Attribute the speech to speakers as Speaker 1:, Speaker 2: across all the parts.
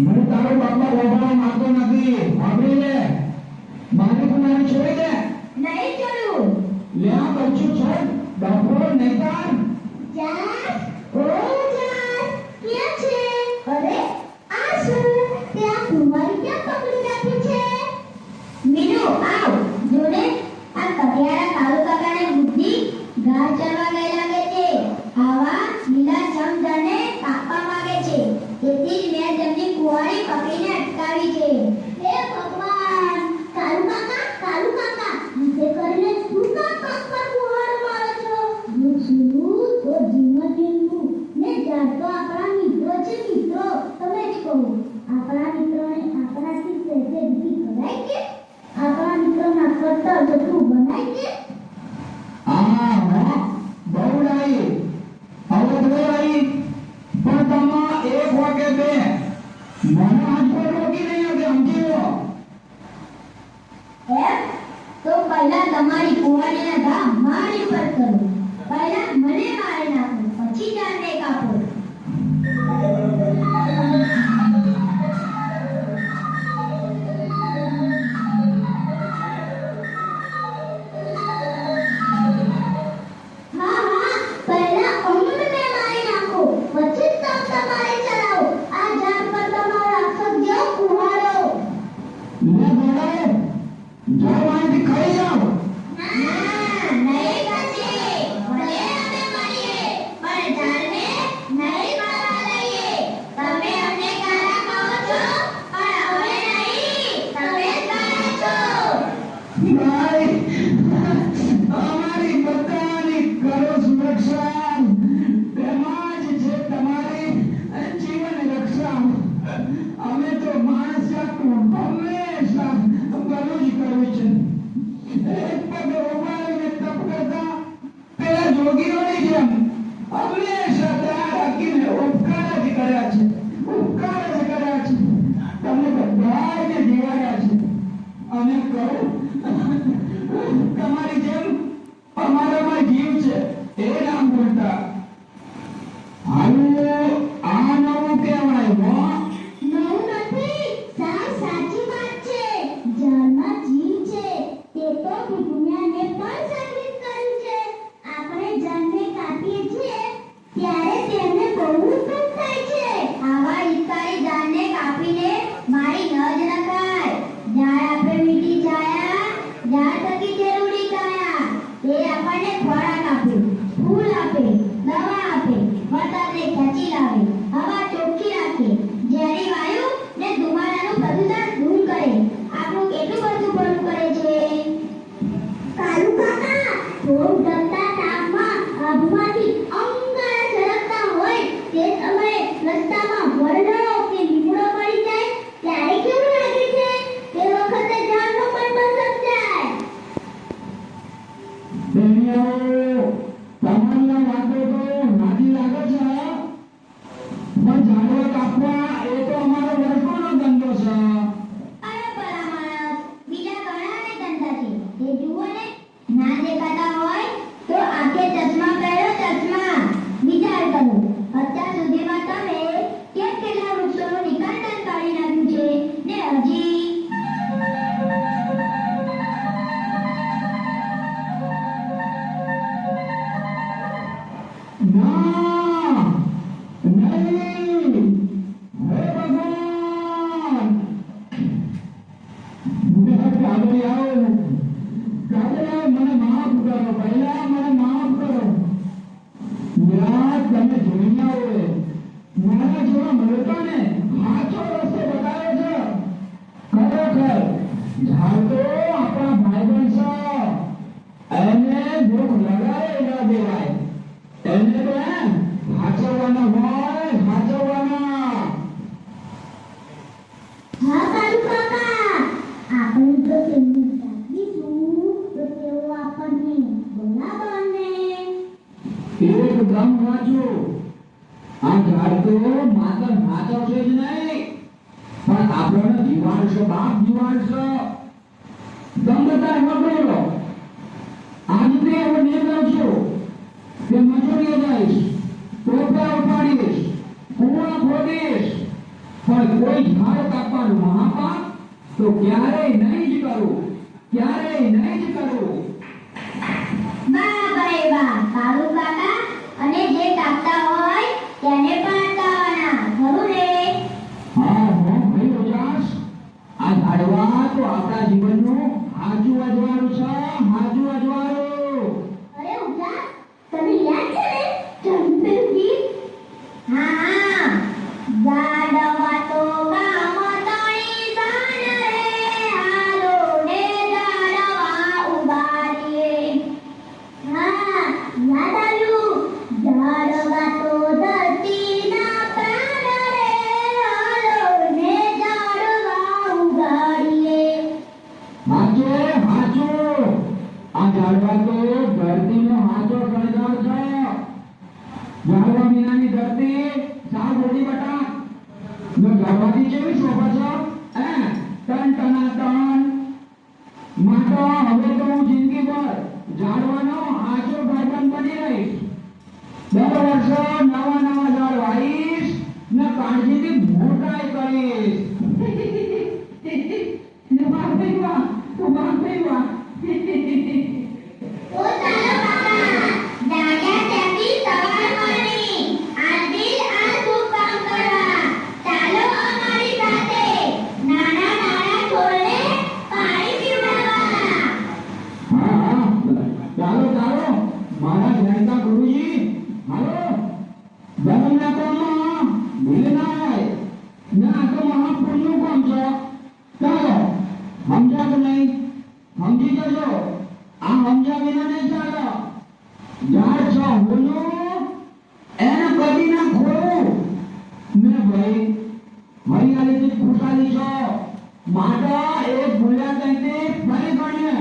Speaker 1: મને તારો બાપા ઓભાવ માંગતો નથી. ભાભી લે મારી કુમારી છોડી દે.
Speaker 2: નહીં છોડું.
Speaker 1: લે આ બચ્ચું છોડ. ડફો નહીં તાર.
Speaker 2: જાસ ઓ જાસ ક્યાં છે? અરે આ શું? ત્યાં કુમારી ક્યાં પકડી રાખી છે? મીનુ આવ જોને આ કટિયારા કાળુ કાકાને બુદ્ધિ ઘાસ ચરવા ગઈ લાગે છે. આવા લીલા સમજને કાપવા માંગે છે. તેથી જ મેં તેમની કુંવારી પકડીને અટકાવી છે. હે ભગવાન! કાળુ કાકા વિશે કરીને શું કામ કાપવા કુંવારો મારો છો? શું તો જીવન ને જાત તો આપણા મિત્રો છે. મિત્રો તમે જ કહો, આપણા મિત્રોને આપણાથી સહેજે દીધી કરાય કે આપણા મિત્રોના કરતા જતું બનાય કે?
Speaker 1: હા બહુડાઈ હવે દોરાઈ પણ તમા એક વાગે બે મને આજ પર રોકી નહીં કે સમજી લો.
Speaker 2: એમ તો પહેલા તમારી કુંવારીના ઘા મારી પર કરો. પહેલા મને મારી નાખો, પછી જાનને કાપો. હા પહેલા અમને મારી નાખો, પછી તમ તમારે ચલાવો. આ જાન પર તમારો રાક્ષસ જેવો કુંવારો.
Speaker 1: લે દોડાય જો માહિતી ખાઈ જાઓ.
Speaker 2: ના નહીં કાચી, ભલે અમે મારીએ પણ જાનને નહીં મારવા દઈએ. તમે અમને ગાળા કહો છો પણ અમે નહીં, તમે જ ગાળા છો.
Speaker 1: ભાઈ અમારી બધાની કરો સુરક્ષા તેમાં જ છે તમારી જીવન રક્ષા. અમે તો માણસ જાતનું હંમેશા ભલું જ કરવું છે. એક પગ ઉપાડીને તપ કરતા પેલા જોગીઓની જેમ હંમેશા ત્યાં રાખીને ઉપકાર જ કર્યા છે. ઉપકાર જ કર્યા છે. તમને બધાને જીવાડ્યા છે. અને કહું તમારી જેમ અમારામાં જીવ છે એ નામ બોલતા. હાલો આ નવું કહેવાય હો.
Speaker 2: નવું નથી, સાચી વાત છે. જાનમાં જીવ છે તે તો દુનિયાને પણ સંગીત કર્યું છે. આપણે જાનને કાપીએ છીએ ત્યારે તેમને બહુ દુઃખ થાય છે. આવા ઈકારી જાનને કાપીને મારી ન જ નખાય. ઝાડ આપણે મીઠી છાયા, ઝાડ થકી જરૂરી કાયા. તે આપણને ખોરાક આપે, ફૂલ આપે, દવા આપે, વરસાદને ખેંચી લાવે, હવા ચોખ્ખી રાખે, ઝેરી વાયુ ને ધુમાડાનું પ્રદૂષણ દૂર કરે. આપણું કેટલું બધું ભલું કરે છે. કાળુ કાકા થોડું ડરતા તાપમાં આભમાંથી અંગારા ઝરકતા હોય તે સમયે રસ્તામાં વરડો કે લીમડો પડી જાય ત્યારે કેવું લાગે છે? તે વખતે જાનનો પણ બંધ જાય.
Speaker 1: બેનિયાઓ તમારી વાતો તો નાની લાગે છે પણ ઝાડવા કાપવા એ તો અમારો વર્ષોનો ધંધો છે.
Speaker 2: અરે ભલા માણસ, બીજા ઘણાને ધંધા છે તે જુઓ ને. ના દેખાતા હોય તો આંખે ચશ્મા પહેરો, ચશ્મા. વિચાર કરો, અત્યાર સુધીમાં તમે કેટલા વૃક્ષોનું નિકાંડન કાઢી નાખ્યું છે ને હજી
Speaker 1: ના નહીં હે ભગવાન. કાગળી આવો મને માફ કરો. પહેલા મને માફ કરો. યાર તમે જોઈ આવો મારા જેવા મળતાને સાચો રસ્તો બતાવે છે. ખરેખર ઝાડ તો આપણા ભાઈબંધ છે. એને દુઃખ લગાડે ના દેવાય. એને તો સાચવવાના હોય, સાચવવાના.
Speaker 2: હા કાળુ કાકા, આપણે જો તેમને સાચવીશું તો તેઓ આપણને બરાબર ને.
Speaker 1: એકદમ સાચું. આ ઝાડ તો માત્ર સાચવશે જ નહીં પણ આપણને જીવાડશે. બાપ જીવાડશે. ગમતા એમાં બોલો આજથી એવો નિયમ લઉં કે મજૂરીએ જઈશ, ટોપલા ઉપાડીશ, કુવા ખોદીશ, પણ કોઈ ઝાડ કાપવાનું મહાપાપ તો ક્યારેય નહીં જ કરું, ક્યારેય નહીં જ કરું.
Speaker 2: વાહ ભાઈ વાહ કાળુ કાકા, અને જે કાપતા હોય તેને પણ અટકાવવાના, ખરું ને?
Speaker 1: હા ભાઈ ઉજાસ, આ ઝાડવા તો આપણા જીવનનું હાજુ અજવાળું છે, હાજુ અજવાળું.
Speaker 2: અરે ઉજા, તને યાદ છે ને જંપેલું ગીત? હા, ઝાડવા તો ગામ તણી જાન રે, હાલો ને ઝાડવા ઉગાડીએ. હા, યાદ આવ્યું. ઝાડવા તો ધરતીના પ્રાણ રે, હાલો ને ઝાડવા ઉગાડીએ.
Speaker 1: હાચો હાચો, આ ઝાડવા તો ધરતીનો હાચો શણગાર છે. ઝાડવા વિનાની ધરતી સાવ ગોળી બટા. ને ઝાડવાથી કેવી શોભા છે, ટન ટનાટન. માટો હવે તો હું જિંદગીભર ઝાડવાનો હાચો ભાઈબંધ બની રહીશ. દર વર્ષે નવા નવા ઝાડ વાવીશ ને કાળજીથી મોટાઈ કરીશ. ને વાહ ભાઈ વાહ, તો વાહ ભાઈ વાહ.
Speaker 2: ઓ ચાલો કાકા, જાગ્યા ત્યાંથી સવાર મળની. આ દિલ આ શુભ કામ કરવા. ચાલો અમારી સાથે નાના નાના છોડને પાણી પીવડાવવા.
Speaker 1: હા હા, ચાલો ચાલો મારા જાણતા ગુરુજી. હાલો, ધર્મના કામમાં ભૂલ ના આવે ને આ તો મહાપુરુષનું કામ છે. ચાલો, સમજ્યા કે નહીં? સમજી જજો. આ સમજ્યા વિના નહીં ચાલે. ઝાડ છે હોનું, એને કદી ના ખોવું ને ભાઈ. હરિયાળીથી ખુશાલી છો માટે એક ભૂલ્યા કંઈથી ફરી ગણીએ.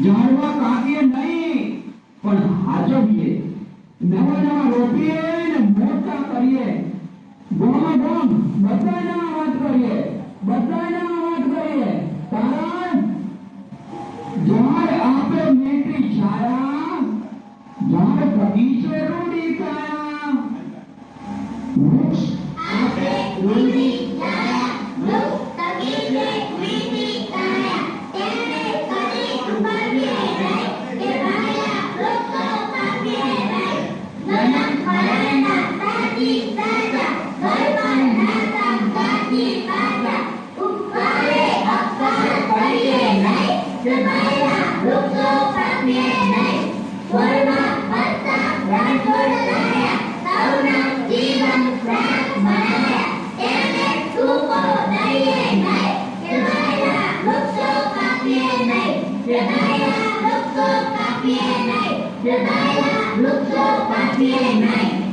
Speaker 1: ઝાડવા કાપીએ નહીં પણ હાચવીએ, નવા નવા રોપીએ ને મોટા કરીએ. ગોમા ગોમ બધાને આ વાત કરીએ, બધાને આ વાત કરીએ. કારણ ઝાડ આપે મીઠી છાયા, ઝાડ બગીચે રૂડી કાયા. વૃક્ષ
Speaker 2: આપે લીલી છાયા, વૃક્ષ તકીને મીઠી કાયા. તેને કદી ઉપાડીએ નહીં કે ભાયા વૃક્ષો કાપીએ નહીં. જન્મ મરણના સાથી સાચા, ઘરમાં નાતા સાથી પાછા. ઉપકારે અપકાર કરીએ નહીં કે ભાયા વૃક્ષો કાપીએ નહીં. સ્વરમાં હસતા રાઠોડ લાયા, સૌના જીવન શ્રાપ બનાયા. તેને ટૂંકો દઈએ નહીં કે ભાયા વૃક્ષો કાપીએ નહીં, કે ભાયા વૃક્ષો કાપીએ નહીં, કે ભાયા વૃક્ષો કાપીએ નહીં.